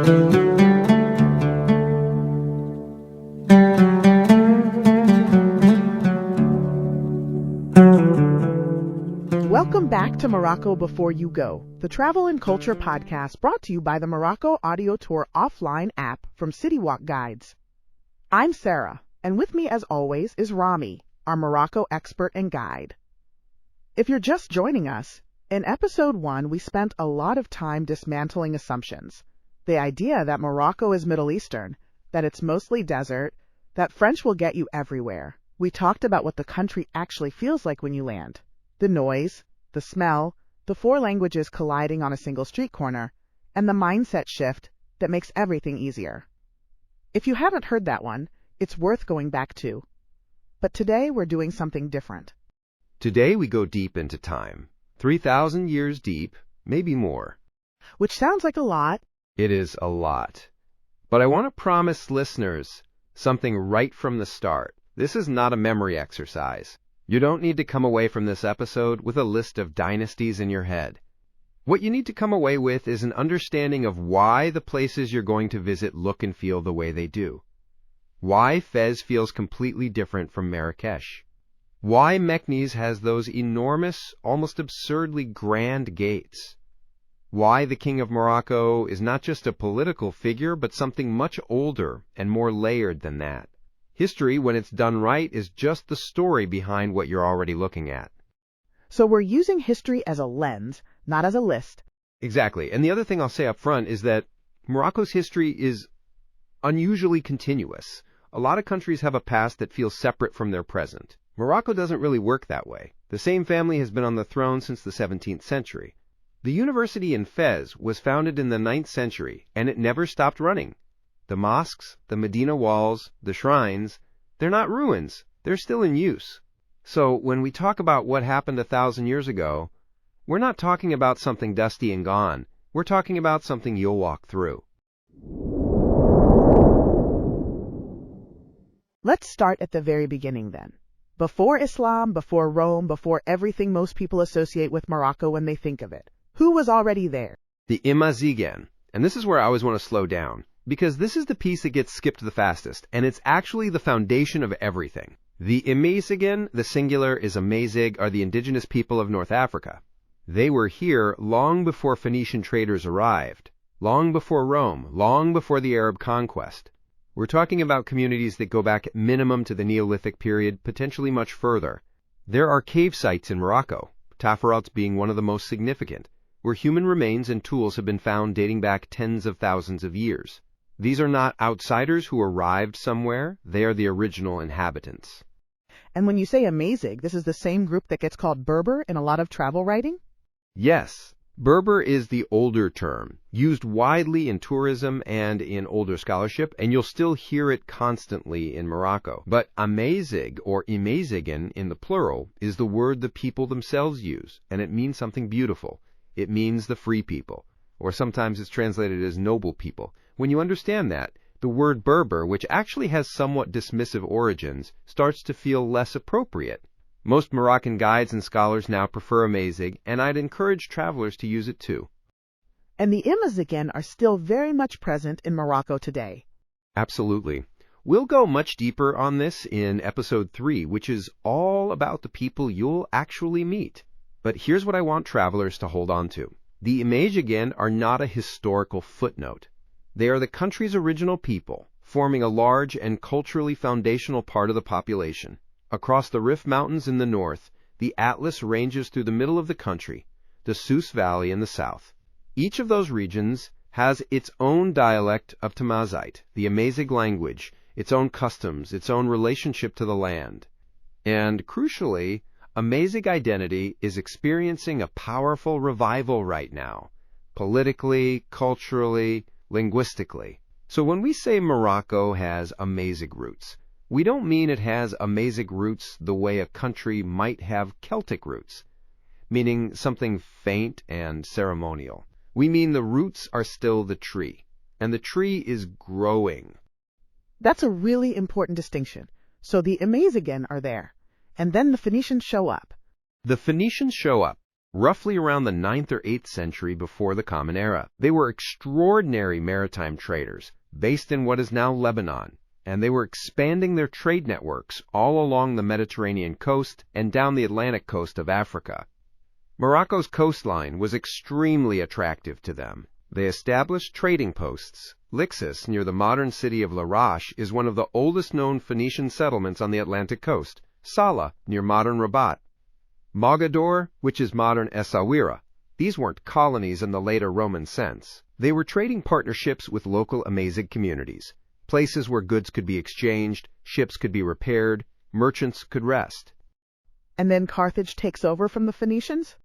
Welcome back to Morocco Before You Go, the travel and culture podcast brought to you by the Morocco Audio Tour offline app from CityWalk Guides. I'm Sarah, and with me as always is Rami, our Morocco expert and guide. If you're just joining us, in episode 1 we spent a lot of time dismantling assumptions. The idea that Morocco is Middle Eastern, that it's mostly desert, that French will get you everywhere. We talked about what the country actually feels like when you land. The noise, the smell, the 4 languages colliding on a single street corner, and the mindset shift that makes everything easier. If you haven't heard that one, it's worth going back to. But today we're doing something different. Today we go deep into time. 3,000 years deep, maybe more. Which sounds like a lot. It is a lot. But I want to promise listeners something right from the start. This is not a memory exercise. You don't need to come away from this episode with a list of dynasties in your head. What you need to come away with is an understanding of why the places you're going to visit look and feel the way they do. Why Fez feels completely different from Marrakesh. Why Meknes has those enormous, almost absurdly grand gates. Why the King of Morocco is not just a political figure, but something much older and more layered than that. History, when it's done right, is just the story behind what you're already looking at. So we're using history as a lens, not as a list. Exactly. And the other thing I'll say up front is that Morocco's history is unusually continuous. A lot of countries have a past that feels separate from their present. Morocco doesn't really work that way. The same family has been on the throne since the 17th century. The university in Fez was founded in the 9th century, and it never stopped running. The mosques, the Medina walls, the shrines, they're not ruins. They're still in use. So when we talk about what happened 1,000 years ago, we're not talking about something dusty and gone. We're talking about something you'll walk through. Let's start at the very beginning then. Before Islam, before Rome, before everything most people associate with Morocco when they think of it. Who was already there? The Amazigh. And this is where I always want to slow down, because this is the piece that gets skipped the fastest, and it's actually the foundation of everything. The Amazigh, the singular is Amazigh, are the indigenous people of North Africa. They were here long before Phoenician traders arrived, long before Rome, long before the Arab conquest. We're talking about communities that go back at minimum to the Neolithic period, potentially much further. There are cave sites in Morocco, Tafarouts being one of the most significant, where human remains and tools have been found dating back tens of thousands of years. These are not outsiders who arrived somewhere. They are the original inhabitants. And when you say Amazigh, this is the same group that gets called Berber in a lot of travel writing? Yes. Berber is the older term, used widely in tourism and in older scholarship, and you'll still hear it constantly in Morocco. But Amazigh, or Amazighan in the plural, is the word the people themselves use, and it means something beautiful. It means the free people, or sometimes it's translated as noble people. When you understand that, the word Berber, which actually has somewhat dismissive origins, starts to feel less appropriate. Most Moroccan guides and scholars now prefer Amazigh, and I'd encourage travelers to use it too. And the Amazigh are still very much present in Morocco today. Absolutely. We'll go much deeper on this in episode 3, which is all about the people you'll actually meet. But here's what I want travelers to hold on to. The Amazigh are not a historical footnote. They are the country's original people, forming a large and culturally foundational part of the population. Across the Rif Mountains in the north, the Atlas ranges through the middle of the country, the Souss Valley in the south. Each of those regions has its own dialect of Tamazight, the Amazigh language, its own customs, its own relationship to the land. And crucially, Amazigh identity is experiencing a powerful revival right now, politically, culturally, linguistically. So when we say Morocco has Amazigh roots, we don't mean it has Amazigh roots the way a country might have Celtic roots, meaning something faint and ceremonial. We mean the roots are still the tree, and the tree is growing. That's a really important distinction. So the Amazigh are there, and then the Phoenicians show up. The Phoenicians show up, roughly around the 9th or 8th century before the Common Era. They were extraordinary maritime traders, based in what is now Lebanon, and they were expanding their trade networks all along the Mediterranean coast and down the Atlantic coast of Africa. Morocco's coastline was extremely attractive to them. They established trading posts. Lixus, near the modern city of Larache, is one of the oldest known Phoenician settlements on the Atlantic coast. Salah, near modern Rabat. Mogador, which is modern Essaouira. These weren't colonies in the later Roman sense. They were trading partnerships with local Amazigh communities, places where goods could be exchanged, ships could be repaired, merchants could rest. And then Carthage takes over from the Phoenicians?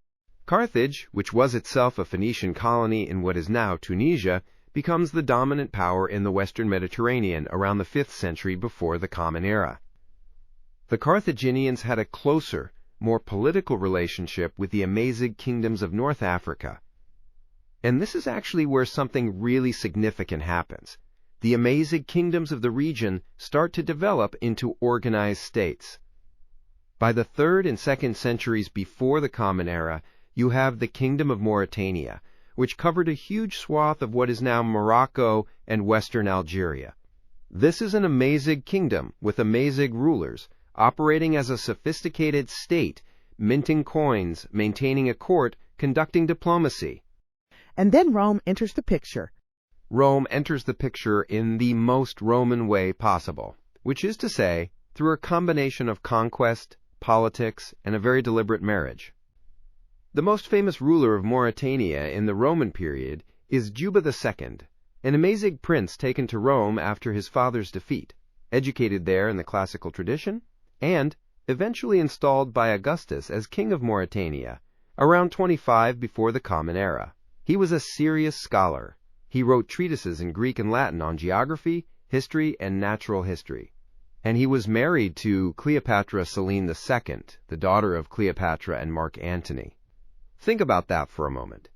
Carthage, which was itself a Phoenician colony in what is now Tunisia, becomes the dominant power in the western Mediterranean around the 5th century before the Common Era. The Carthaginians had a closer, more political relationship with the Amazigh kingdoms of North Africa. And this is actually where something really significant happens. The Amazigh kingdoms of the region start to develop into organized states. By the 3rd and 2nd centuries before the Common Era, you have the Kingdom of Mauritania, which covered a huge swath of what is now Morocco and western Algeria. This is an Amazigh kingdom with Amazigh rulers, operating as a sophisticated state, minting coins, maintaining a court, conducting diplomacy. And then Rome enters the picture. Rome enters the picture in the most Roman way possible, which is to say, through a combination of conquest, politics, and a very deliberate marriage. The most famous ruler of Mauritania in the Roman period is Juba II, an Amazigh prince taken to Rome after his father's defeat, educated there in the classical tradition, and eventually installed by Augustus as king of Mauritania, around 25 before the Common Era. He was a serious scholar. He wrote treatises in Greek and Latin on geography, history, and natural history. And he was married to Cleopatra Selene II, the daughter of Cleopatra and Mark Antony. Think about that for a moment.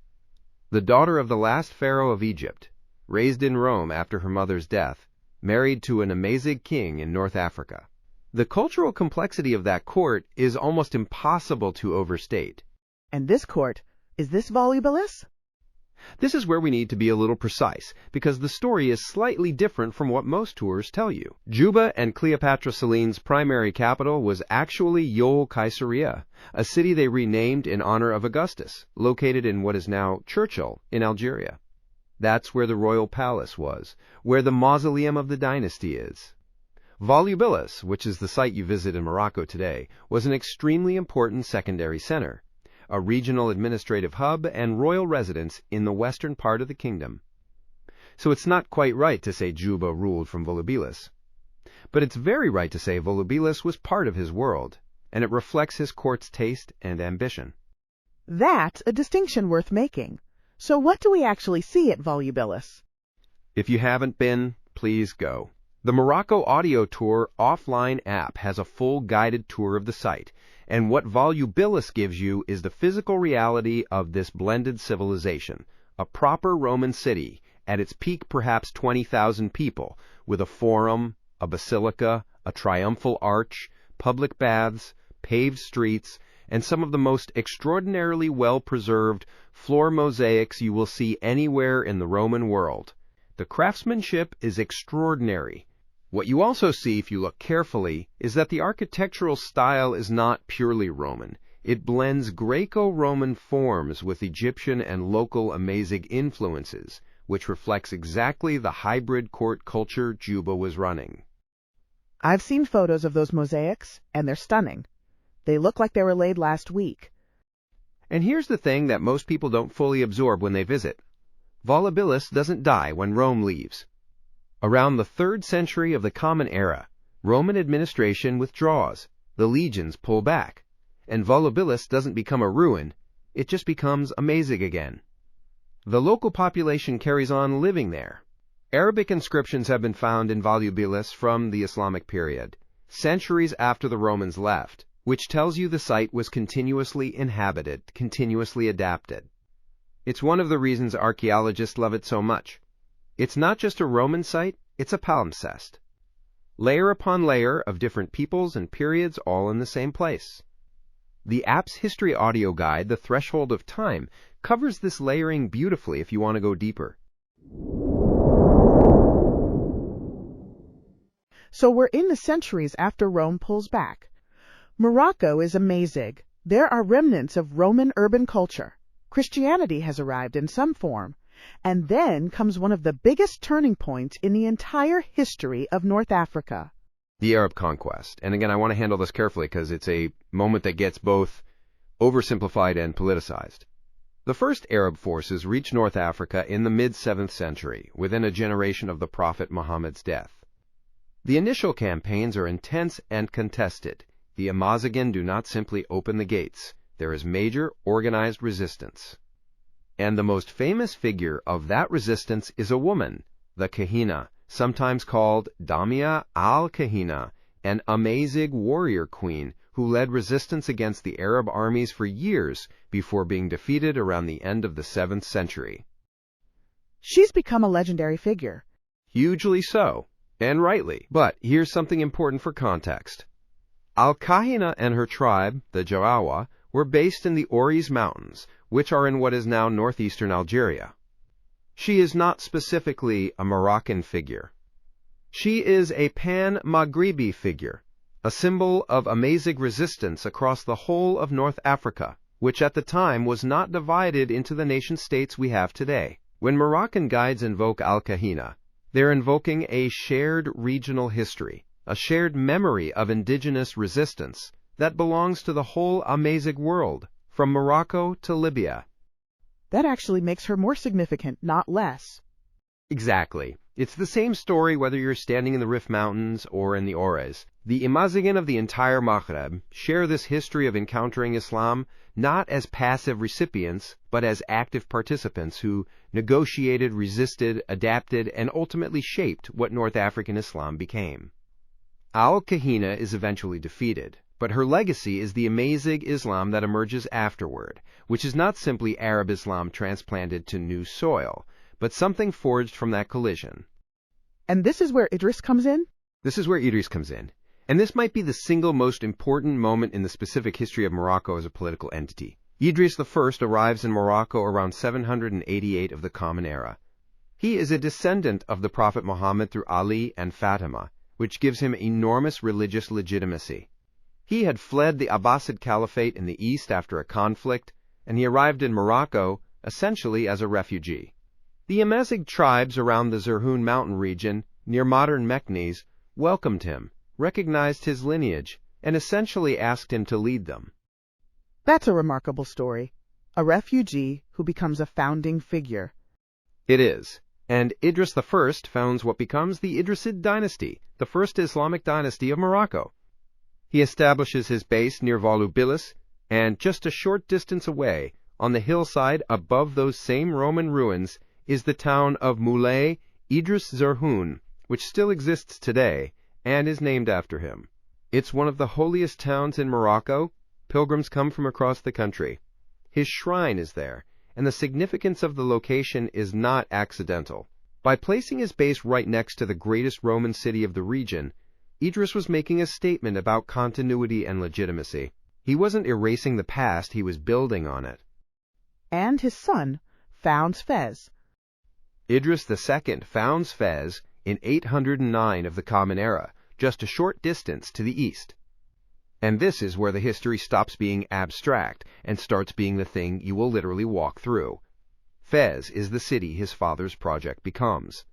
The daughter of the last pharaoh of Egypt, raised in Rome after her mother's death, married to an Amazigh king in North Africa. The cultural complexity of that court is almost impossible to overstate. And this court, is this Volubilis? This is where we need to be a little precise, because the story is slightly different from what most tours tell you. Juba and Cleopatra Selene's primary capital was actually Yol Caesarea, a city they renamed in honor of Augustus, located in what is now Churchill in Algeria. That's where the royal palace was, where the mausoleum of the dynasty is. Volubilis, which is the site you visit in Morocco today, was an extremely important secondary center, a regional administrative hub and royal residence in the western part of the kingdom. So it's not quite right to say Juba ruled from Volubilis. But it's very right to say Volubilis was part of his world, and it reflects his court's taste and ambition. That's a distinction worth making. So what do we actually see at Volubilis? If you haven't been, please go. The Morocco Audio Tour offline app has a full guided tour of the site, and what Volubilis gives you is the physical reality of this blended civilization, a proper Roman city, at its peak perhaps 20,000 people, with a forum, a basilica, a triumphal arch, public baths, paved streets, and some of the most extraordinarily well-preserved floor mosaics you will see anywhere in the Roman world. The craftsmanship is extraordinary. What you also see, if you look carefully, is that the architectural style is not purely Roman. It blends Greco-Roman forms with Egyptian and local Amazigh influences, which reflects exactly the hybrid court culture Juba was running. I've seen photos of those mosaics, and they're stunning. They look like they were laid last week. And here's the thing that most people don't fully absorb when they visit. Volubilis doesn't die when Rome leaves. Around the 3rd century of the Common Era, Roman administration withdraws, the legions pull back, and Volubilis doesn't become a ruin, it just becomes Amazigh again. The local population carries on living there. Arabic inscriptions have been found in Volubilis from the Islamic period, centuries after the Romans left, which tells you the site was continuously inhabited, continuously adapted. It's one of the reasons archaeologists love it so much. It's not just a Roman site, it's a palimpsest. Layer upon layer of different peoples and periods all in the same place. The app's history audio guide, The Threshold of Time, covers this layering beautifully if you want to go deeper. So we're in the centuries after Rome pulls back. Morocco is Amazigh. There are remnants of Roman urban culture. Christianity has arrived in some form. And then comes one of the biggest turning points in the entire history of North Africa. The Arab conquest. And again, I want to handle this carefully because it's a moment that gets both oversimplified and politicized. The first Arab forces reached North Africa in the mid-7th century, within a generation of the Prophet Muhammad's death. The initial campaigns are intense and contested. The Amazigh do not simply open the gates. There is major organized resistance. And the most famous figure of that resistance is a woman, the Kahina, sometimes called Damia al-Kahina, an Amazigh warrior queen who led resistance against the Arab armies for years before being defeated around the end of the 7th century. She's become a legendary figure. Hugely so, and rightly. But here's something important for context. Al-Kahina and her tribe, the Jarawa, were based in the Oris Mountains, which are in what is now northeastern Algeria. She is not specifically a Moroccan figure. She is a pan-Maghribi figure, a symbol of Amazigh resistance across the whole of North Africa, which at the time was not divided into the nation-states we have today. When Moroccan guides invoke Al-Kahina, they're invoking a shared regional history, a shared memory of indigenous resistance that belongs to the whole Amazigh world, from Morocco to Libya. That actually makes her more significant, not less. Exactly. It's the same story whether you're standing in the Rif Mountains or in the Ores. The Amazigh of the entire Maghreb share this history of encountering Islam not as passive recipients, but as active participants who negotiated, resisted, adapted, and ultimately shaped what North African Islam became. Al-Kahina is eventually defeated, but her legacy is the Amazigh Islam that emerges afterward, which is not simply Arab Islam transplanted to new soil, but something forged from that collision. And this is where Idris comes in? This is where Idris comes in. And this might be the single most important moment in the specific history of Morocco as a political entity. Idris I arrives in Morocco around 788 of the Common Era. He is a descendant of the Prophet Muhammad through Ali and Fatima, which gives him enormous religious legitimacy. He had fled the Abbasid Caliphate in the east after a conflict, and he arrived in Morocco essentially as a refugee. The Amazigh tribes around the Zerhoun mountain region, near modern Meknes, welcomed him, recognized his lineage, and essentially asked him to lead them. That's a remarkable story. A refugee who becomes a founding figure. It is. And Idris I founds what becomes the Idrisid dynasty, the first Islamic dynasty of Morocco. He establishes his base near Volubilis, and just a short distance away, on the hillside above those same Roman ruins, is the town of Moulay Idris Zerhoun, which still exists today and is named after him. It's one of the holiest towns in Morocco. Pilgrims come from across the country. His shrine is there, and the significance of the location is not accidental. By placing his base right next to the greatest Roman city of the region, Idris was making a statement about continuity and legitimacy. He wasn't erasing the past, he was building on it. And his son founds Fez. Idris II founds Fez in 809 of the Common Era, just a short distance to the east. And this is where the history stops being abstract and starts being the thing you will literally walk through. Fez is the city his father's project becomes.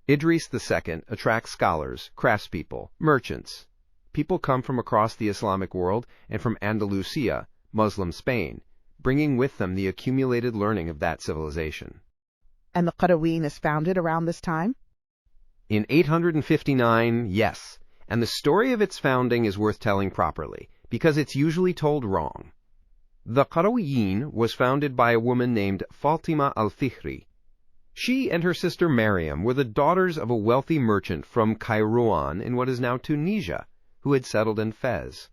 Idris II attracts scholars, craftspeople, merchants. People come from across the Islamic world and from Andalusia, Muslim Spain, bringing with them the accumulated learning of that civilization. And the Qarawiyyin is founded around this time? In 859, yes. And the story of its founding is worth telling properly, because it's usually told wrong. The Qarawiyyin was founded by a woman named Fatima al-Fihri. She and her sister Mariam were the daughters of a wealthy merchant from Kairouan in what is now Tunisia, who had settled in Fez.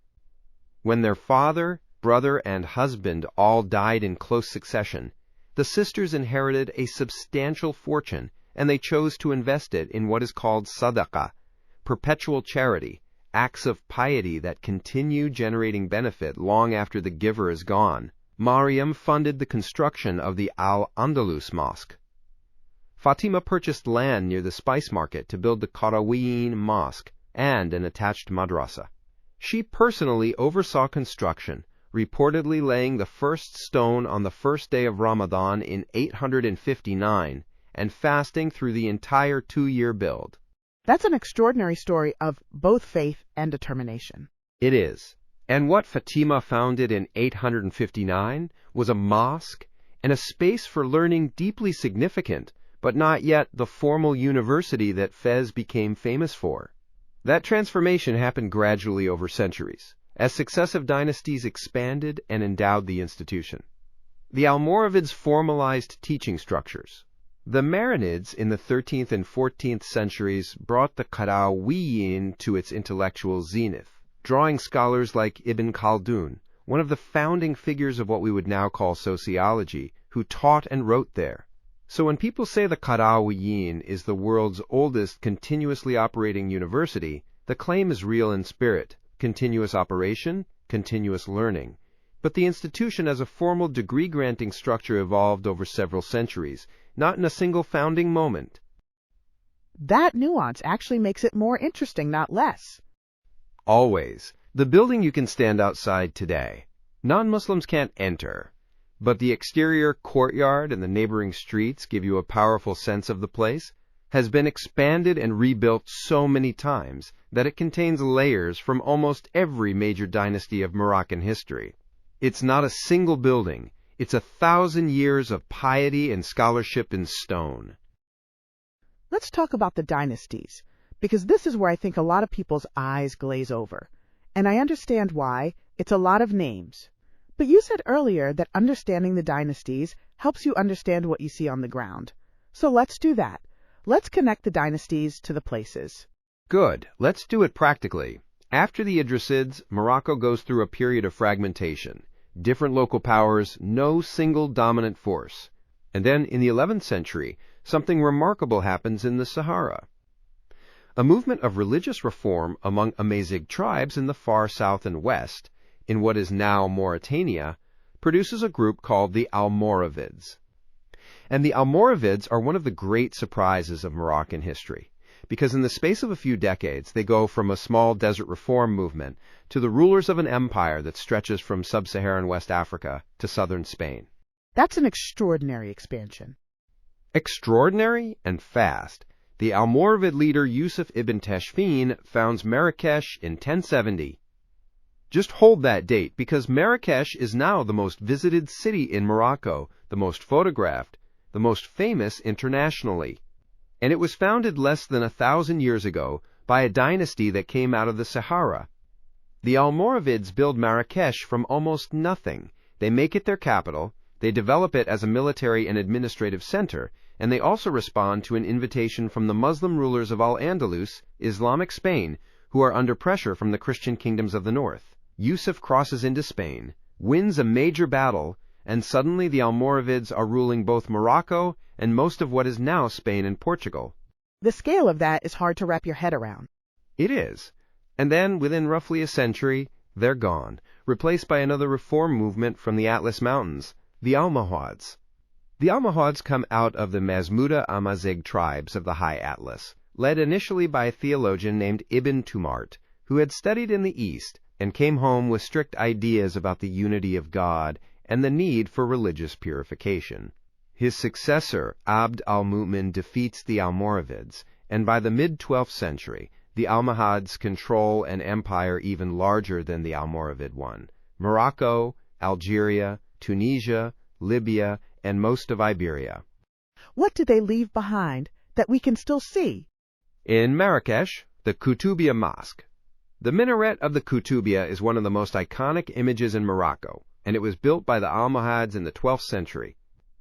When their father, brother, and husband all died in close succession, the sisters inherited a substantial fortune, and they chose to invest it in what is called sadaqah, perpetual charity, acts of piety that continue generating benefit long after the giver is gone. Mariam funded the construction of the Al-Andalus Mosque. Fatima purchased land near the spice market to build the Qarawiyyin Mosque and an attached madrasa. She personally oversaw construction, reportedly laying the first stone on the first day of Ramadan in 859 and fasting through the entire 2-year build. That's an extraordinary story of both faith and determination. It is. And what Fatima founded in 859 was a mosque and a space for learning deeply significant, but not yet the formal university that Fez became famous for. That transformation happened gradually over centuries, as successive dynasties expanded and endowed the institution. The Almoravids formalized teaching structures. The Marinids in the 13th and 14th centuries brought the Qarawiyyin to its intellectual zenith, drawing scholars like Ibn Khaldun, one of the founding figures of what we would now call sociology, who taught and wrote there. So when people say the Qarawiyyin is the world's oldest continuously operating university, the claim is real in spirit: continuous operation, continuous learning. But the institution as a formal degree-granting structure evolved over several centuries, not in a single founding moment. That nuance actually makes it more interesting, not less. Always. The building you can stand outside today. Non-Muslims can't enter, but the exterior courtyard and the neighboring streets give you a powerful sense of the place, has been expanded and rebuilt so many times that it contains layers from almost every major dynasty of Moroccan history. It's not a single building. It's 1,000 years of piety and scholarship in stone. Let's talk about the dynasties, because this is where I think a lot of people's eyes glaze over. And I understand why. It's a lot of names. But you said earlier that understanding the dynasties helps you understand what you see on the ground. So let's do that. Let's connect the dynasties to the places. Good. Let's do it practically. After the Idrisids, Morocco goes through a period of fragmentation. Different local powers, no single dominant force. And then, in the 11th century, something remarkable happens in the Sahara. A movement of religious reform among Amazigh tribes in the far south and west, in what is now Mauritania, produces a group called the Almoravids. And the Almoravids are one of the great surprises of Moroccan history, because in the space of a few decades they go from a small desert reform movement to the rulers of an empire that stretches from sub-Saharan West Africa to southern Spain. That's an extraordinary expansion. Extraordinary and fast. The Almoravid leader Yusuf ibn Tashfin founds Marrakesh in 1070. Just hold that date, because Marrakesh is now the most visited city in Morocco, the most photographed, the most famous internationally. And it was founded less than 1,000 years ago by a dynasty that came out of the Sahara. The Almoravids build Marrakesh from almost nothing. They make it their capital, they develop it as a military and administrative center, and they also respond to an invitation from the Muslim rulers of Al-Andalus, Islamic Spain, who are under pressure from the Christian kingdoms of the north. Yusuf crosses into Spain, wins a major battle, and suddenly the Almoravids are ruling both Morocco and most of what is now Spain and Portugal. The scale of that is hard to wrap your head around. It is. And then, within roughly a century, they're gone, replaced by another reform movement from the Atlas Mountains, the Almohads. The Almohads come out of the Masmuda Amazigh tribes of the High Atlas, led initially by a theologian named Ibn Tumart, who had studied in the East and came home with strict ideas about the unity of God and the need for religious purification. His successor, Abd al-Mu'min, defeats the Almoravids, and by the mid-12th century, the Almohads control an empire even larger than the Almoravid one: Morocco, Algeria, Tunisia, Libya, and most of Iberia. What did they leave behind that we can still see? In Marrakesh, the Koutoubia Mosque. The minaret of the Koutoubia is one of the most iconic images in Morocco, and it was built by the Almohads in the 12th century.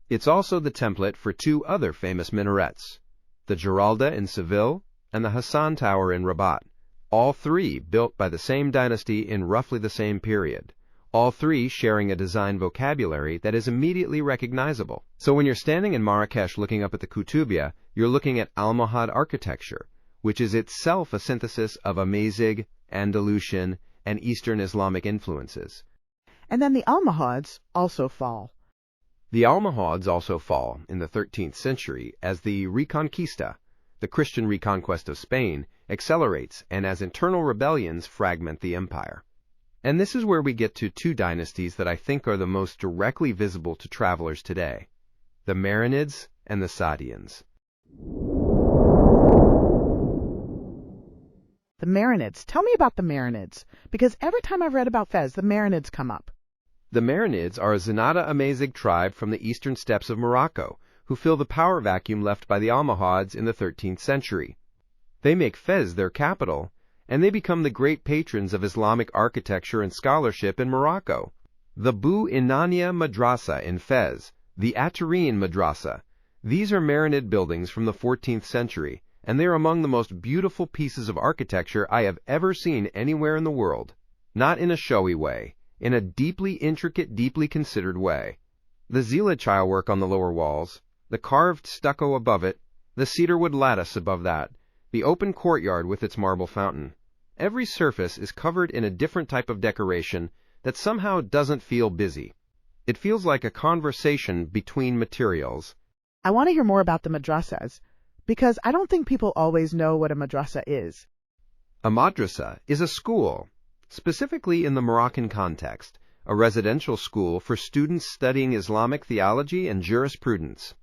It's also the template for two other famous minarets, the Giralda in Seville and the Hassan Tower in Rabat, all three built by the same dynasty in roughly the same period, all three sharing a design vocabulary that is immediately recognizable. So when you're standing in Marrakesh looking up at the Koutoubia, you're looking at Almohad architecture, which is itself a synthesis of Amazigh Andalusian, and Eastern Islamic influences. And then the Almohads also fall. The Almohads also fall in the 13th century as the Reconquista, the Christian reconquest of Spain, accelerates and as internal rebellions fragment the empire. And this is where we get to two dynasties that I think are the most directly visible to travelers today, the Marinids and the Saadians. The Marinids. Tell me about the Marinids, because every time I've read about Fez, the Marinids come up. The Marinids are a Zenata Amazigh tribe from the eastern steppes of Morocco, who fill the power vacuum left by the Almohads in the 13th century. They make Fez their capital, and they become the great patrons of Islamic architecture and scholarship in Morocco. The Bu Inania Madrasa in Fez, the Atarine Madrasa, these are Marinid buildings from the 14th century, and they are among the most beautiful pieces of architecture I have ever seen anywhere in the world. Not in a showy way, in a deeply intricate, deeply considered way. The Zila tilework on the lower walls, the carved stucco above it, the cedarwood lattice above that, the open courtyard with its marble fountain. Every surface is covered in a different type of decoration that somehow doesn't feel busy. It feels like a conversation between materials. I want to hear more about the madrasas, because I don't think people always know what a madrasa is. A madrasa is a school, specifically in the Moroccan context, a residential school for students studying Islamic theology and jurisprudence.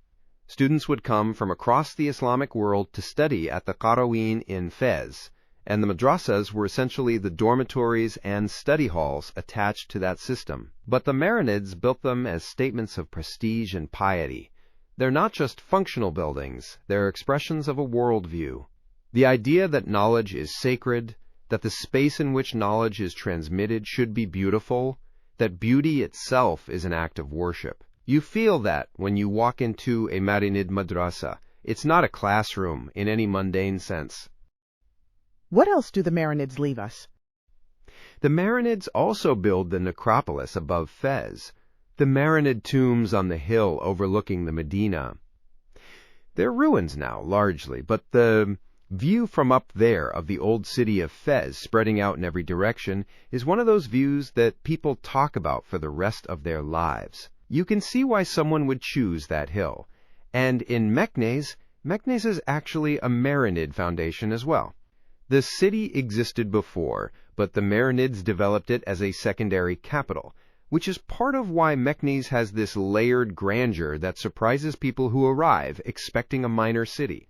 Students would come from across the Islamic world to study at the Qarawin in Fez, and the madrasas were essentially the dormitories and study halls attached to that system. But the Marinids built them as statements of prestige and piety. They're not just functional buildings, they're expressions of a worldview. The idea that knowledge is sacred, that the space in which knowledge is transmitted should be beautiful, that beauty itself is an act of worship. You feel that when you walk into a Marinid madrasa. It's not a classroom in any mundane sense. What else do the Marinids leave us? The Marinids also build the necropolis above Fez, the Marinid tombs on the hill overlooking the Medina. They're ruins now, largely, but the view from up there of the old city of Fez spreading out in every direction is one of those views that people talk about for the rest of their lives. You can see why someone would choose that hill. And in Meknes is actually a Marinid foundation as well. The city existed before, but the Marinids developed it as a secondary capital, which is part of why Meknes has this layered grandeur that surprises people who arrive expecting a minor city.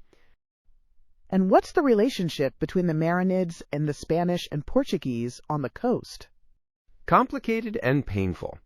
And what's the relationship between the Marinids and the Spanish and Portuguese on the coast? Complicated and painful.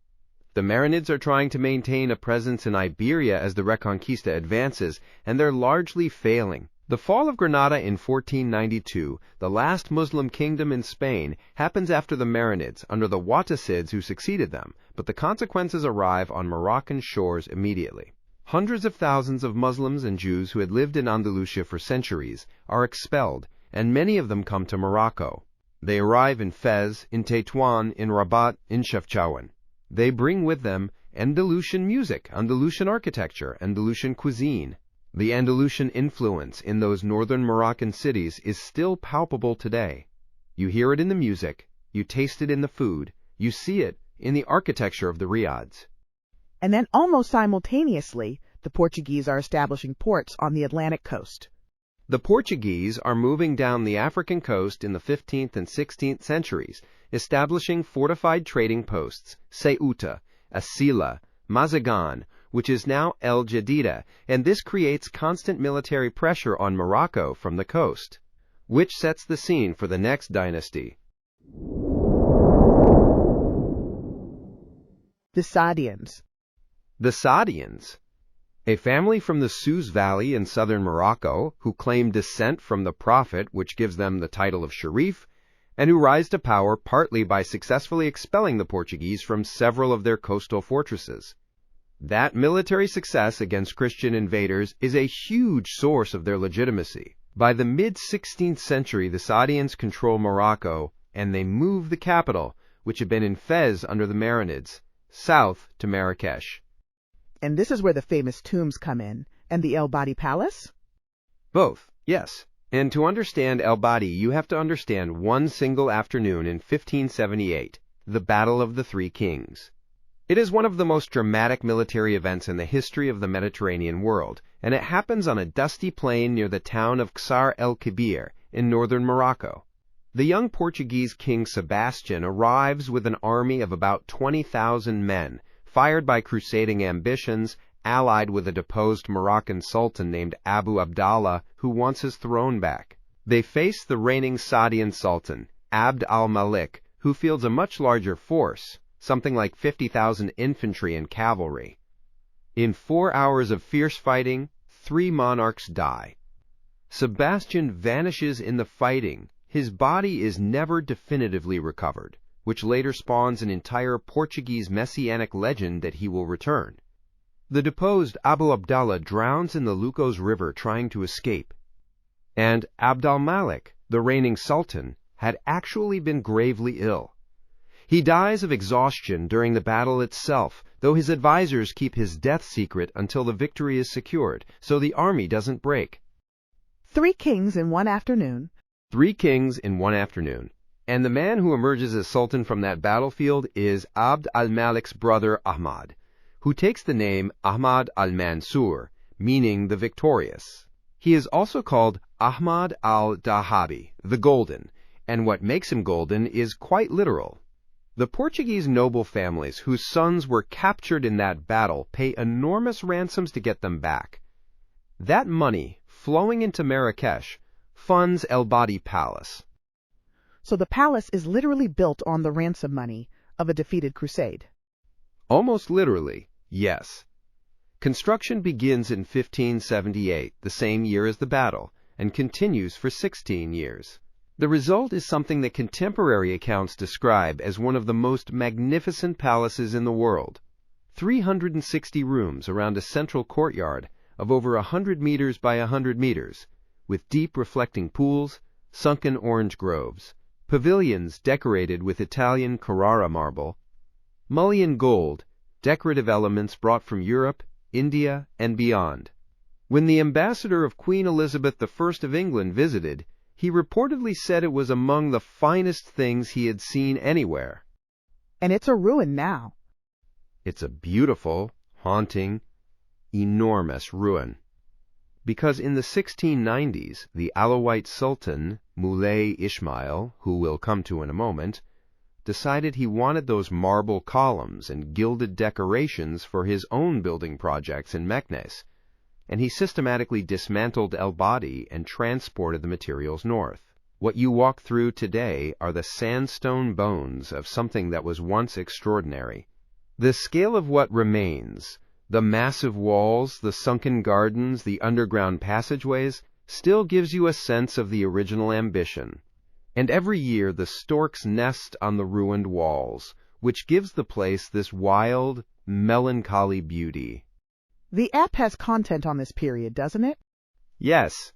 The Marinids are trying to maintain a presence in Iberia as the Reconquista advances, and they're largely failing. The fall of Granada in 1492, the last Muslim kingdom in Spain, happens after the Marinids, under the Wattasids who succeeded them, but the consequences arrive on Moroccan shores immediately. Hundreds of thousands of Muslims and Jews who had lived in Andalusia for centuries are expelled, and many of them come to Morocco. They arrive in Fez, in Tétouan, in Rabat, in Chefchaouen. They bring with them Andalusian music, Andalusian architecture, Andalusian cuisine. The Andalusian influence in those northern Moroccan cities is still palpable today. You hear it in the music, you taste it in the food, you see it in the architecture of the riads. And then almost simultaneously, the Portuguese are establishing ports on the Atlantic coast. The Portuguese are moving down the African coast in the 15th and 16th centuries, establishing fortified trading posts, Ceuta, Asila, Mazagan, which is now El Jadida, and this creates constant military pressure on Morocco from the coast, which sets the scene for the next dynasty. The Saadians. The Saadians, a family from the Souss Valley in southern Morocco who claim descent from the Prophet, which gives them the title of Sharif, and who rise to power partly by successfully expelling the Portuguese from several of their coastal fortresses. That military success against Christian invaders is a huge source of their legitimacy. By the mid-16th century, the Saadians control Morocco, and they move the capital, which had been in Fez under the Marinids, south to Marrakesh. And this is where the famous tombs come in, and the El Badi Palace? Both, yes. And to understand al-Badi, you have to understand one single afternoon in 1578, the Battle of the Three Kings. It is one of the most dramatic military events in the history of the Mediterranean world, and it happens on a dusty plain near the town of Ksar el-Kebir in northern Morocco. The young Portuguese King Sebastian arrives with an army of about 20,000 men, fired by crusading ambitions, allied with a deposed Moroccan sultan named Abu Abdallah, who wants his throne back. They face the reigning Saadian sultan, Abd al-Malik, who fields a much larger force, something like 50,000 infantry and cavalry. In 4 hours of fierce fighting, 3 monarchs die. Sebastian vanishes in the fighting. His body is never definitively recovered, which later spawns an entire Portuguese messianic legend that he will return. The deposed Abu Abdallah drowns in the Lucos River trying to escape. And Abd al-Malik, the reigning sultan, had actually been gravely ill. He dies of exhaustion during the battle itself, though his advisors keep his death secret until the victory is secured, so the army doesn't break. 3 kings in one afternoon. 3 kings in one afternoon. And the man who emerges as sultan from that battlefield is Abd al-Malik's brother Ahmad, who takes the name Ahmad al-Mansur, meaning the victorious. He is also called Ahmad al-Dahabi, the golden, and what makes him golden is quite literal. The Portuguese noble families whose sons were captured in that battle pay enormous ransoms to get them back. That money, flowing into Marrakesh, funds al-Badi Palace. So the palace is literally built on the ransom money of a defeated crusade. Almost literally, yes. Construction begins in 1578, the same year as the battle, and continues for 16 years. The result is something that contemporary accounts describe as one of the most magnificent palaces in the world. 360 rooms around a central courtyard of over 100 meters by 100 meters, with deep reflecting pools, sunken orange groves, pavilions decorated with Italian Carrara marble, mullion gold, decorative elements brought from Europe, India, and beyond. When the ambassador of Queen Elizabeth I of England visited, he reportedly said it was among the finest things he had seen anywhere. And it's a ruin now. It's a beautiful, haunting, enormous ruin. Because in the 1690s, the Alaouite Sultan, Moulay Ismail, who we'll come to in a moment, decided he wanted those marble columns and gilded decorations for his own building projects in Meknes, and he systematically dismantled al-Badi and transported the materials north. What you walk through today are the sandstone bones of something that was once extraordinary. The scale of what remains, the massive walls, the sunken gardens, the underground passageways, still gives you a sense of the original ambition. And every year the storks nest on the ruined walls, which gives the place this wild, melancholy beauty. The app has content on this period, doesn't it? Yes.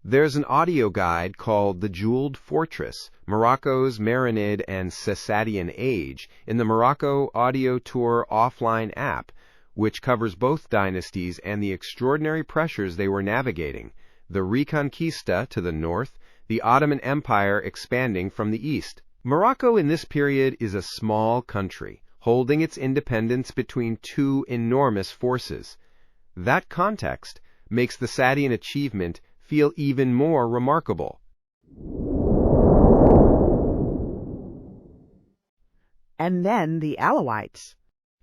There's an audio guide called The Jeweled Fortress, Morocco's Marinid and Saadian Age, in the Morocco Audio Tour offline app, which covers both dynasties and the extraordinary pressures they were navigating, the Reconquista to the north, the Ottoman Empire expanding from the east. Morocco in this period is a small country, holding its independence between 2 enormous forces. That context makes the Saadian achievement feel even more remarkable. And then the Alaouites.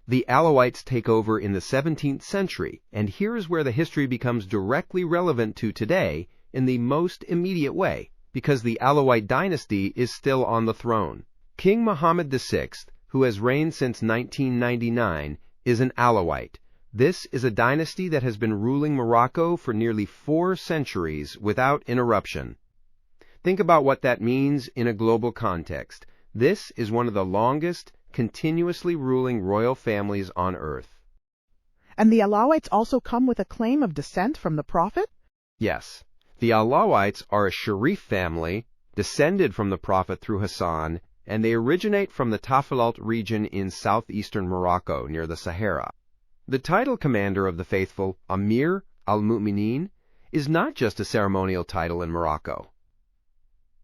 The Alaouites take over in the 17th century, and here is where the history becomes directly relevant to today in the most immediate way, because the Alaouite dynasty is still on the throne. King Mohammed VI, who has reigned since 1999, is an Alaouite. This is a dynasty that has been ruling Morocco for nearly 4 centuries without interruption. Think about what that means in a global context. This is one of the longest, continuously ruling royal families on earth. And the Alaouites also come with a claim of descent from the Prophet? Yes. The Alaouites are a Sharif family, descended from the Prophet through Hassan, and they originate from the Tafilalt region in southeastern Morocco near the Sahara. The title commander of the faithful, Amir al-Mu'minin, is not just a ceremonial title in Morocco.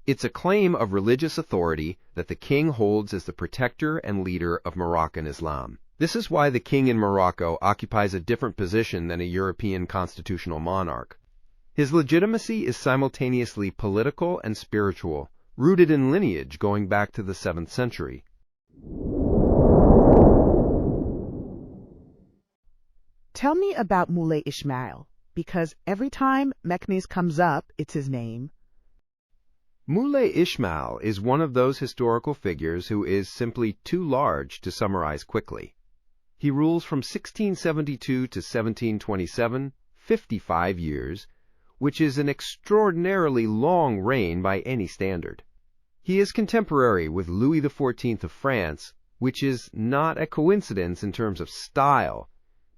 It's a claim of religious authority that the king holds as the protector and leader of Moroccan Islam. This is why the king in Morocco occupies a different position than a European constitutional monarch. His legitimacy is simultaneously political and spiritual, rooted in lineage going back to the 7th century. Tell me about Moulay Ismail, because every time Meknes comes up, it's his name. Moulay Ismail is one of those historical figures who is simply too large to summarize quickly. He rules from 1672 to 1727, 55 years, which is an extraordinarily long reign by any standard. He is contemporary with Louis XIV of France, which is not a coincidence in terms of style,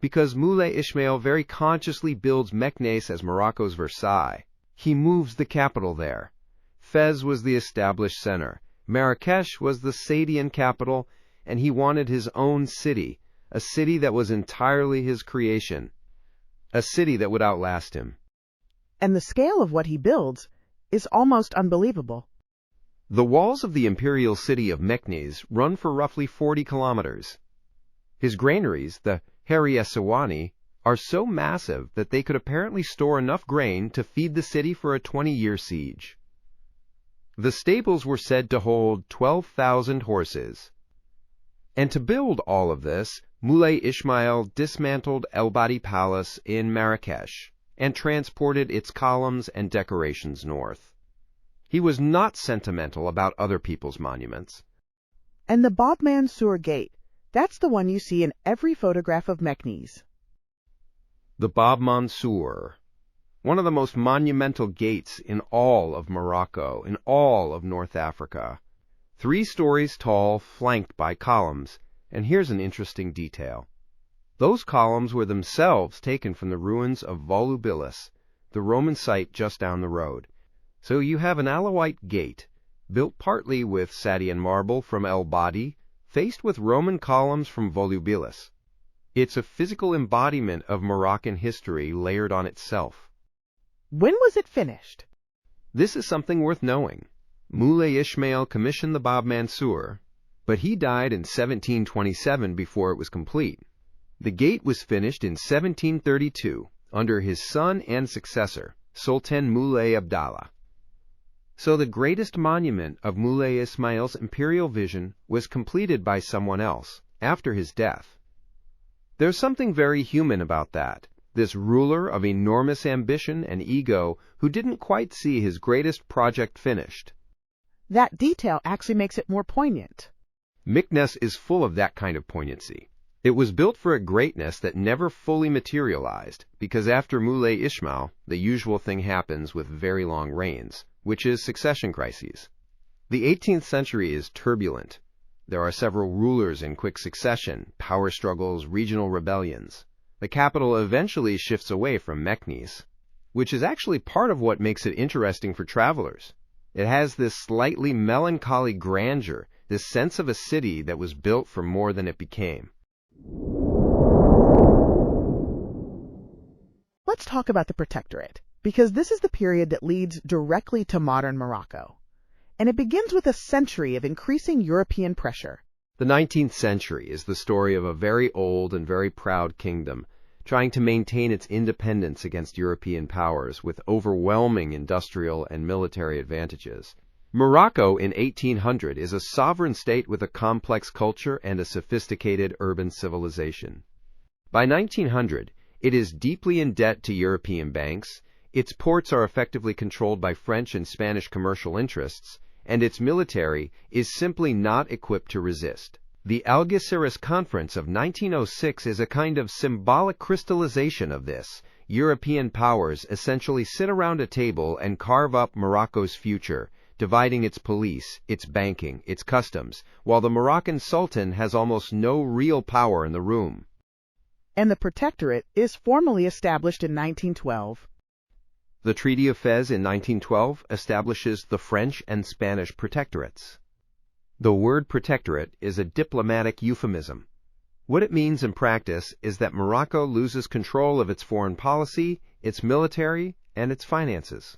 because Moulay Ismail very consciously builds Meknes as Morocco's Versailles. He moves the capital there. Fez was the established center. Marrakesh was the Saadian capital, and he wanted his own city, a city that was entirely his creation, a city that would outlast him. And the scale of what he builds is almost unbelievable. The walls of the imperial city of Meknes run for roughly 40 kilometers. His granaries, the Heri Esewani, are so massive that they could apparently store enough grain to feed the city for a 20-year siege. The stables were said to hold 12,000 horses. And to build all of this, Moulay Ismail dismantled El Badi Palace in Marrakesh and transported its columns and decorations north. He was not sentimental about other people's monuments. And the Bab Mansour Gate, that's the one you see in every photograph of Meknes. The Bab Mansour, one of the most monumental gates in all of Morocco, in all of North Africa. 3 stories tall, flanked by columns, and here's an interesting detail. Those columns were themselves taken from the ruins of Volubilis, the Roman site just down the road. So you have an Alaouite gate, built partly with Saadian marble from El Badi, faced with Roman columns from Volubilis. It's a physical embodiment of Moroccan history layered on itself. When was it finished? This is something worth knowing. Moulay Ismail commissioned the Bab Mansour, but he died in 1727 before it was complete. The gate was finished in 1732 under his son and successor, Sultan Moulay Abdallah. So the greatest monument of Moulay Ismail's imperial vision was completed by someone else after his death. There's something very human about that. This ruler of enormous ambition and ego who didn't quite see his greatest project finished. That detail actually makes it more poignant. Meknes is full of that kind of poignancy. It was built for a greatness that never fully materialized, because after Moulay Ismail, the usual thing happens with very long reigns, which is succession crises. The 18th century is turbulent. There are several rulers in quick succession, power struggles, regional rebellions. The capital eventually shifts away from Meknes, which is actually part of what makes it interesting for travelers. It has this slightly melancholy grandeur, this sense of a city that was built for more than it became. Let's talk about the Protectorate, because this is the period that leads directly to modern Morocco. And it begins with a century of increasing European pressure. The 19th century is the story of a very old and very proud kingdom, trying to maintain its independence against European powers with overwhelming industrial and military advantages. Morocco in 1800 is a sovereign state with a complex culture and a sophisticated urban civilization. By 1900, it is deeply in debt to European banks, its ports are effectively controlled by French and Spanish commercial interests, and its military is simply not equipped to resist. The Algeciras Conference of 1906 is a kind of symbolic crystallization of this. European powers essentially sit around a table and carve up Morocco's future, dividing its police, its banking, its customs, while the Moroccan Sultan has almost no real power in the room. And the Protectorate is formally established in 1912. The Treaty of Fez in 1912 establishes the French and Spanish Protectorates. The word protectorate is a diplomatic euphemism. What it means in practice is that Morocco loses control of its foreign policy, its military, and its finances.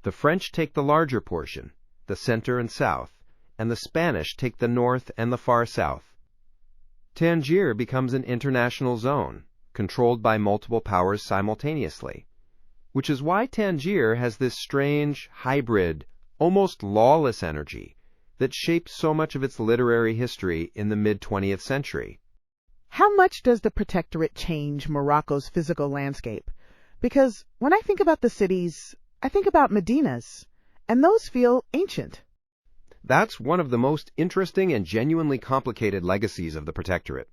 The French take the larger portion, the center and south, and the Spanish take the north and the far south. Tangier becomes an international zone, controlled by multiple powers simultaneously, which is why Tangier has this strange, hybrid, almost lawless energy that shaped so much of its literary history in the mid-20th century. How much does the Protectorate change Morocco's physical landscape? Because when I think about the cities, I think about Medinas, and those feel ancient. That's one of the most interesting and genuinely complicated legacies of the Protectorate.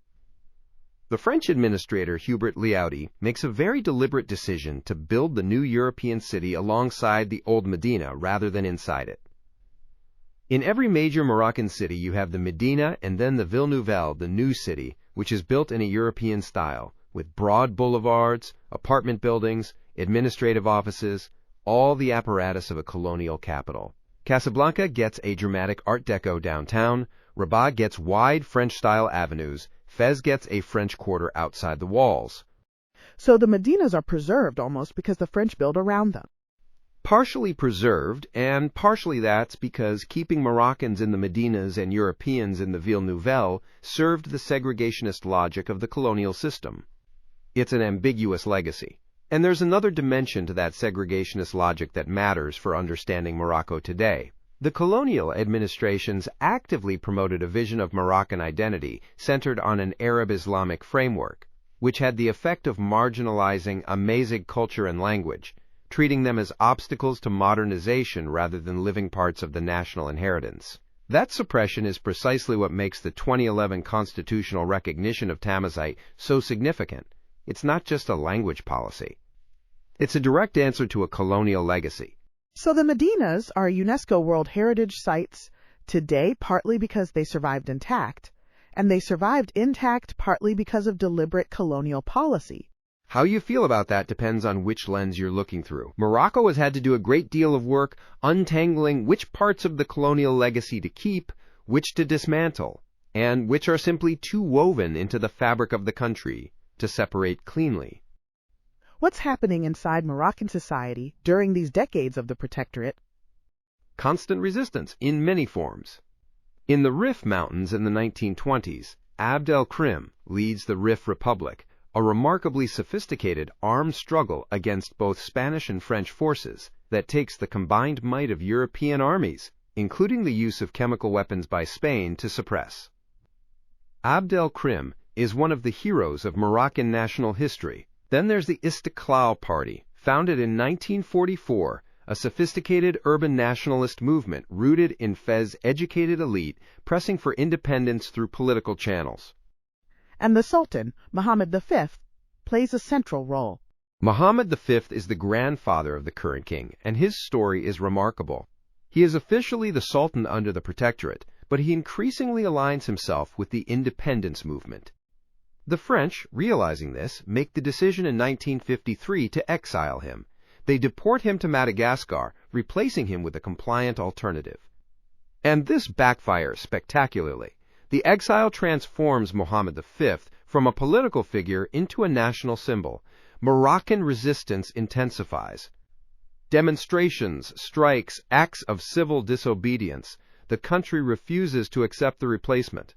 The French administrator Hubert Almoravid makes a very deliberate decision to build the new European city alongside the old Medina rather than inside it. In every major Moroccan city you have the Medina and then the Ville Nouvelle, the new city, which is built in a European style, with broad boulevards, apartment buildings, administrative offices, all the apparatus of a colonial capital. Casablanca gets a dramatic Art Deco downtown, Rabat gets wide French-style avenues, Fez gets a French quarter outside the walls. So the Medinas are preserved almost because the French build around them. Partially preserved, and partially that's because keeping Moroccans in the Medinas and Europeans in the Ville Nouvelle served the segregationist logic of the colonial system. It's an ambiguous legacy. And there's another dimension to that segregationist logic that matters for understanding Morocco today. The colonial administrations actively promoted a vision of Moroccan identity centered on an Arab-Islamic framework, which had the effect of marginalizing Amazigh culture and language, treating them as obstacles to modernization rather than living parts of the national inheritance. That suppression is precisely what makes the 2011 constitutional recognition of Amazigh so significant. It's not just a language policy. It's a direct answer to a colonial legacy. So the Medinas are UNESCO World Heritage Sites today partly because they survived intact, and they survived intact partly because of deliberate colonial policy. How you feel about that depends on which lens you're looking through. Morocco has had to do a great deal of work untangling which parts of the colonial legacy to keep, which to dismantle, and which are simply too woven into the fabric of the country to separate cleanly. What's happening inside Moroccan society during these decades of the Protectorate? Constant resistance in many forms. In the Rif Mountains in the 1920s, Abd el-Krim leads the Rif Republic, a remarkably sophisticated armed struggle against both Spanish and French forces that takes the combined might of European armies, including the use of chemical weapons by Spain, to suppress. Abd el-Krim is one of the heroes of Moroccan national history. Then there's the Istiqlal Party, founded in 1944, a sophisticated urban nationalist movement rooted in Fez's educated elite pressing for independence through political channels. And the Sultan, Mohammed V, plays a central role. Mohammed V is the grandfather of the current king, and his story is remarkable. He is officially the Sultan under the Protectorate, but he increasingly aligns himself with the independence movement. The French, realizing this, make the decision in 1953 to exile him. They deport him to Madagascar, replacing him with a compliant alternative. And this backfires spectacularly. The exile transforms Mohammed V from a political figure into a national symbol. Moroccan resistance intensifies. Demonstrations, strikes, acts of civil disobedience. The country refuses to accept the replacement.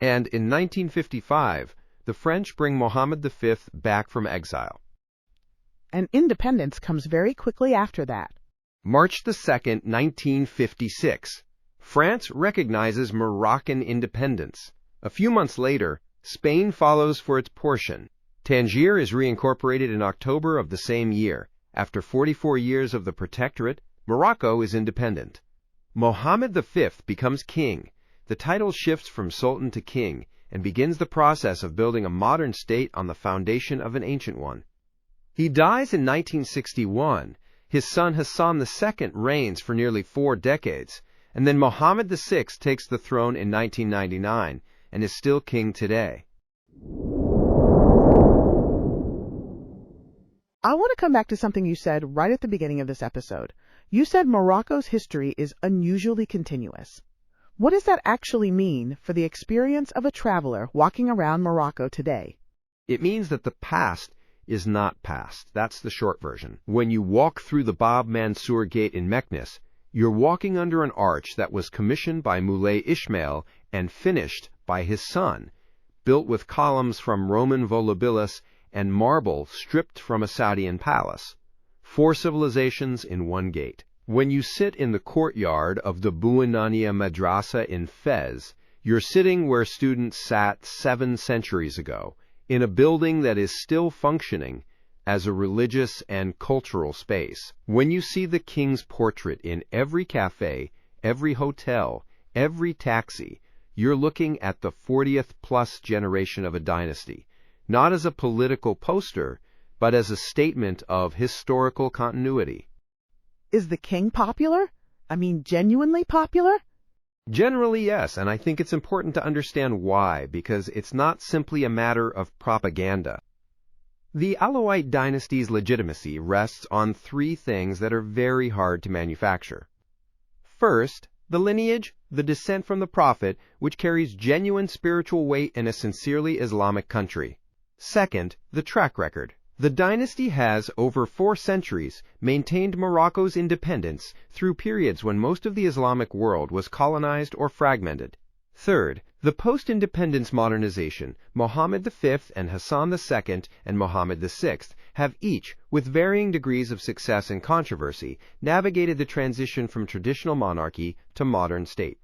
And in 1955, the French bring Mohammed V back from exile. And independence comes very quickly after that. March 2, 1956. France recognizes Moroccan independence. A few months later, Spain follows for its portion. Tangier is reincorporated in October of the same year. After 44 years of the Protectorate, Morocco is independent. Mohammed V becomes king. The title shifts from sultan to king and begins the process of building a modern state on the foundation of an ancient one. He dies in 1961. His son Hassan II reigns for nearly 4 decades, and then Mohammed VI takes the throne in 1999 and is still king today. I want to come back to something you said right at the beginning of this episode. You said Morocco's history is unusually continuous. What does that actually mean for the experience of a traveler walking around Morocco today? It means that the past is not past. That's the short version. When you walk through the Bab Mansour Gate in Meknes, you're walking under an arch that was commissioned by Moulay Ismail and finished by his son, built with columns from Roman Volubilis and marble stripped from a Saadian palace. 4 civilizations in one gate. When you sit in the courtyard of the Bouinania Madrasa in Fez, you're sitting where students sat 7 centuries ago, in a building that is still functioning as a religious and cultural space. When you see the king's portrait in every cafe, every hotel, every taxi, you're looking at the 40th plus generation of a dynasty, not as a political poster, but as a statement of historical continuity. Is the king popular? I mean, genuinely popular? Generally, yes, and I think it's important to understand why, because it's not simply a matter of propaganda. The Alaouite dynasty's legitimacy rests on 3 things that are very hard to manufacture. First, the lineage, the descent from the prophet, which carries genuine spiritual weight in a sincerely Islamic country. Second, the track record. The dynasty has, over 4 centuries, maintained Morocco's independence through periods when most of the Islamic world was colonized or fragmented. Third, the post-independence modernization. Mohammed V and Hassan II and Mohammed VI have each, with varying degrees of success and controversy, navigated the transition from traditional monarchy to modern state.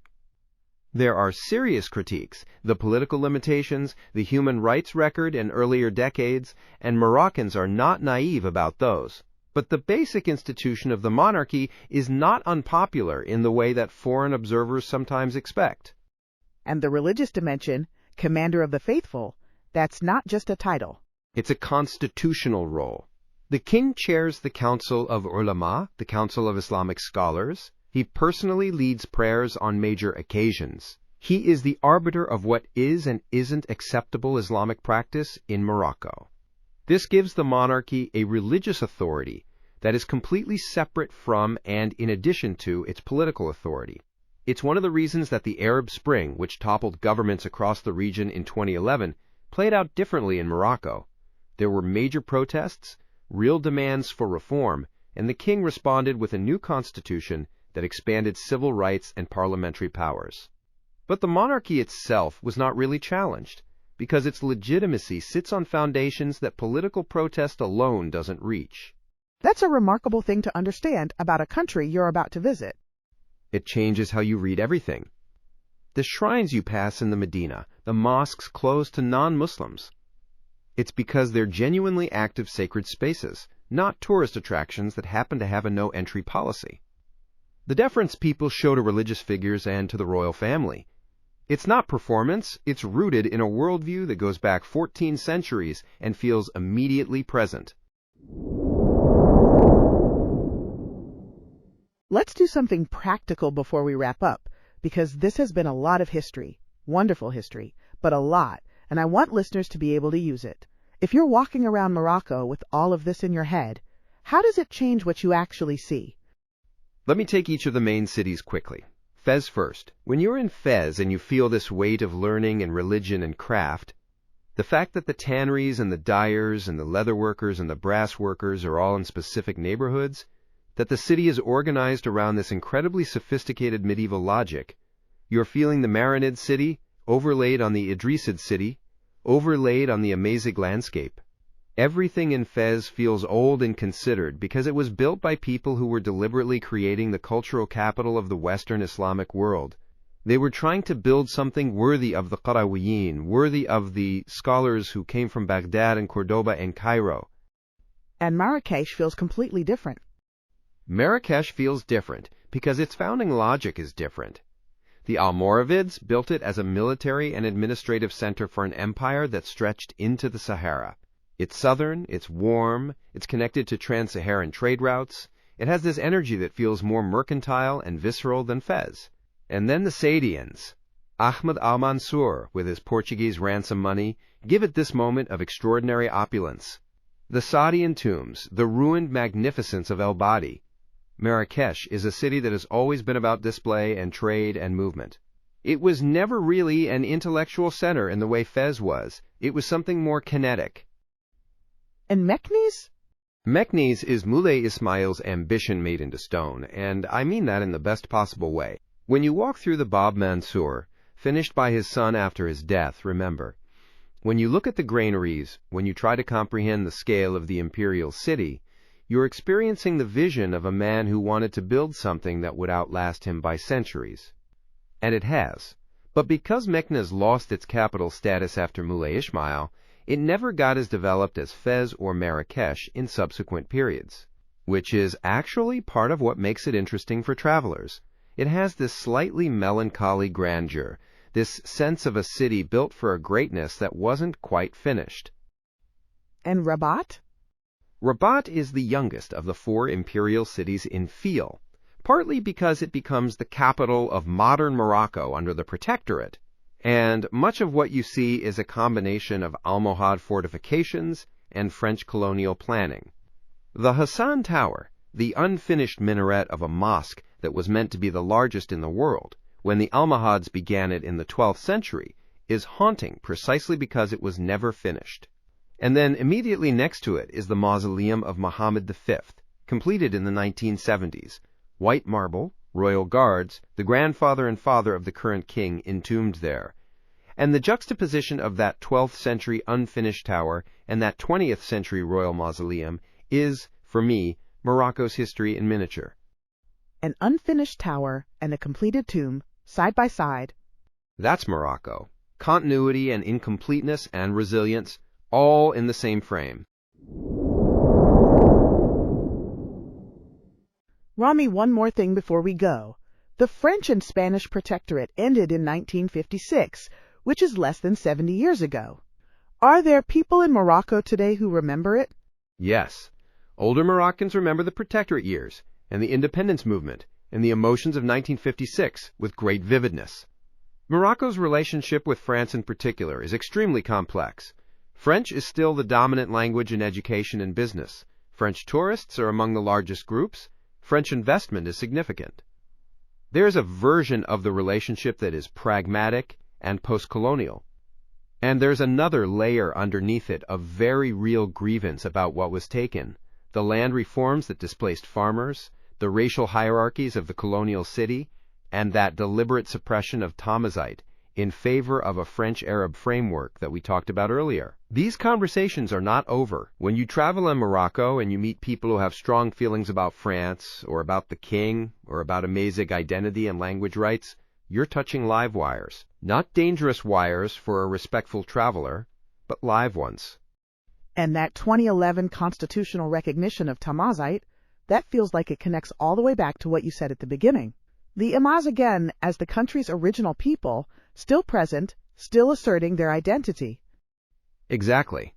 There are serious critiques, the political limitations, the human rights record in earlier decades, and Moroccans are not naive about those. But the basic institution of the monarchy is not unpopular in the way that foreign observers sometimes expect. And the religious dimension, Commander of the Faithful, that's not just a title. It's a constitutional role. The king chairs the Council of Ulama, the Council of Islamic Scholars. He personally leads prayers on major occasions. He is the arbiter of what is and isn't acceptable Islamic practice in Morocco. This gives the monarchy a religious authority that is completely separate from and in addition to its political authority. It's one of the reasons that the Arab Spring, which toppled governments across the region in 2011, played out differently in Morocco. There were major protests, real demands for reform, and the king responded with a new constitution that expanded civil rights and parliamentary powers. But the monarchy itself was not really challenged, because its legitimacy sits on foundations that political protest alone doesn't reach. That's a remarkable thing to understand about a country you're about to visit. It changes how you read everything. The shrines you pass in the Medina, the mosques closed to non-Muslims. It's because they're genuinely active sacred spaces, not tourist attractions that happen to have a no-entry policy. The deference people show to religious figures and to the royal family. It's not performance, it's rooted in a worldview that goes back 14 centuries and feels immediately present. Let's do something practical before we wrap up, because this has been a lot of history, wonderful history, but a lot, and I want listeners to be able to use it. If you're walking around Morocco with all of this in your head, how does it change what you actually see? Let me take each of the main cities quickly. Fez first. When you're in Fez and you feel this weight of learning and religion and craft, the fact that the tanneries and the dyers and the leather workers and the brass workers are all in specific neighborhoods, that the city is organized around this incredibly sophisticated medieval logic, you're feeling the Marinid city overlaid on the Idrisid city, overlaid on the Amazigh landscape. Everything in Fez feels old and considered because it was built by people who were deliberately creating the cultural capital of the Western Islamic world. They were trying to build something worthy of the Qarawiyyin, worthy of the scholars who came from Baghdad and Cordoba and Cairo. And Marrakesh feels completely different. Marrakesh feels different because its founding logic is different. The Almoravids built it as a military and administrative center for an empire that stretched into the Sahara. It's southern, it's warm, it's connected to trans-Saharan trade routes. It has this energy that feels more mercantile and visceral than Fez. And then the Saadians. Ahmed al-Mansur, with his Portuguese ransom money, give it this moment of extraordinary opulence. The Saadian tombs, the ruined magnificence of El Badi. Marrakesh is a city that has always been about display and trade and movement. It was never really an intellectual center in the way Fez was. It was something more kinetic. And Meknes? Meknes is Moulay Ismail's ambition made into stone, and I mean that in the best possible way. When you walk through the Bab Mansour, finished by his son after his death, remember, when you look at the granaries, when you try to comprehend the scale of the imperial city, you're experiencing the vision of a man who wanted to build something that would outlast him by centuries. And it has. But because Meknes lost its capital status after Moulay Ismail, it never got as developed as Fez or Marrakesh in subsequent periods, which is actually part of what makes it interesting for travelers. It has this slightly melancholy grandeur, this sense of a city built for a greatness that wasn't quite finished. And Rabat? Rabat is the youngest of the 4 imperial cities in feel, partly because it becomes the capital of modern Morocco under the Protectorate, and much of what you see is a combination of Almohad fortifications and French colonial planning. The Hassan Tower, the unfinished minaret of a mosque that was meant to be the largest in the world, when the Almohads began it in the 12th century, is haunting precisely because it was never finished. And then immediately next to it is the mausoleum of Mohammed V, completed in the 1970s, white marble, royal guards, the grandfather and father of the current king entombed there. And the juxtaposition of that 12th century unfinished tower and that 20th century royal mausoleum is, for me, Morocco's history in miniature. An unfinished tower and a completed tomb, side by side. That's Morocco. Continuity and incompleteness and resilience, all in the same frame. Rami, one more thing before we go. The French and Spanish Protectorate ended in 1956, which is less than 70 years ago. Are there people in Morocco today who remember it? Yes. Older Moroccans remember the Protectorate years, and the independence movement, and the emotions of 1956 with great vividness. Morocco's relationship with France in particular is extremely complex. French is still the dominant language in education and business. French tourists are among the largest groups. French investment is significant. There is a version of the relationship that is pragmatic and post-colonial. And there's another layer underneath it of very real grievance about what was taken. The land reforms that displaced farmers, the racial hierarchies of the colonial city, and that deliberate suppression of Amazigh in favor of a French-Arab framework that we talked about earlier. These conversations are not over. When you travel in Morocco and you meet people who have strong feelings about France, or about the king, or about Amazigh identity and language rights, you're touching live wires. Not dangerous wires for a respectful traveler, but live ones. And that 2011 constitutional recognition of Amazigh, that feels like it connects all the way back to what you said at the beginning. The Amazigh, as the country's original people, still present, still asserting their identity. Exactly.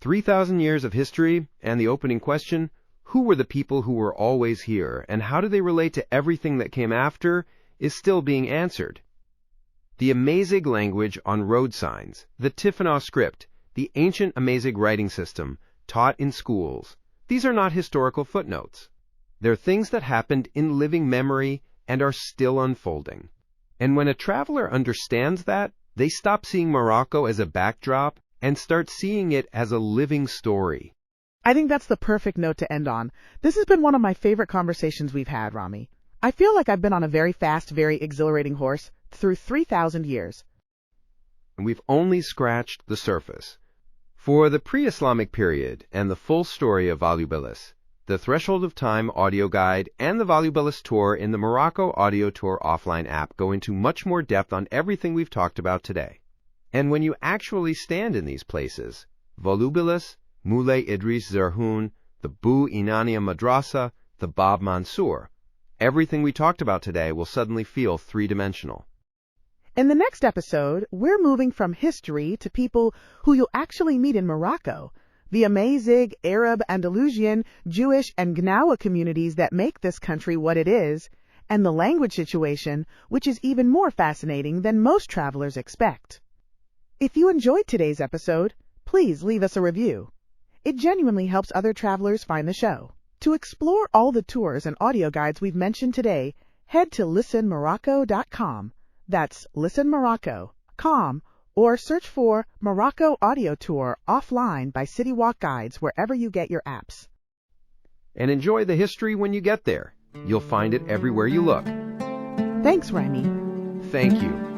3,000 years of history, and the opening question, who were the people who were always here, and how do they relate to everything that came after, is still being answered. The Amazigh language on road signs, the Tifinagh script, the ancient Amazigh writing system, taught in schools, these are not historical footnotes. They're things that happened in living memory and are still unfolding. And when a traveler understands that, they stop seeing Morocco as a backdrop and start seeing it as a living story. I think that's the perfect note to end on. This has been one of my favorite conversations we've had, Rami. I feel like I've been on a very fast, very exhilarating horse through 3,000 years. And we've only scratched the surface. For the pre-Islamic period and the full story of Volubilis, the Threshold of Time audio guide and the Volubilis tour in the Morocco Audio Tour offline app go into much more depth on everything we've talked about today. And when you actually stand in these places, Volubilis, Moulay Idris Zerhoun, the Bou Inania Madrasa, the Bab Mansour, everything we talked about today will suddenly feel three-dimensional. In the next episode, we're moving from history to people who you'll actually meet in Morocco, the Amazigh, Arab, Andalusian, Jewish, and Gnawa communities that make this country what it is, and the language situation, which is even more fascinating than most travelers expect. If you enjoyed today's episode, please leave us a review. It genuinely helps other travelers find the show. To explore all the tours and audio guides we've mentioned today, head to listenmorocco.com. That's listenmorocco.com, or search for Morocco Audio Tour Offline by City Walk Guides wherever you get your apps. And enjoy the history when you get there. You'll find it everywhere you look. Thanks, Rami. Thank you.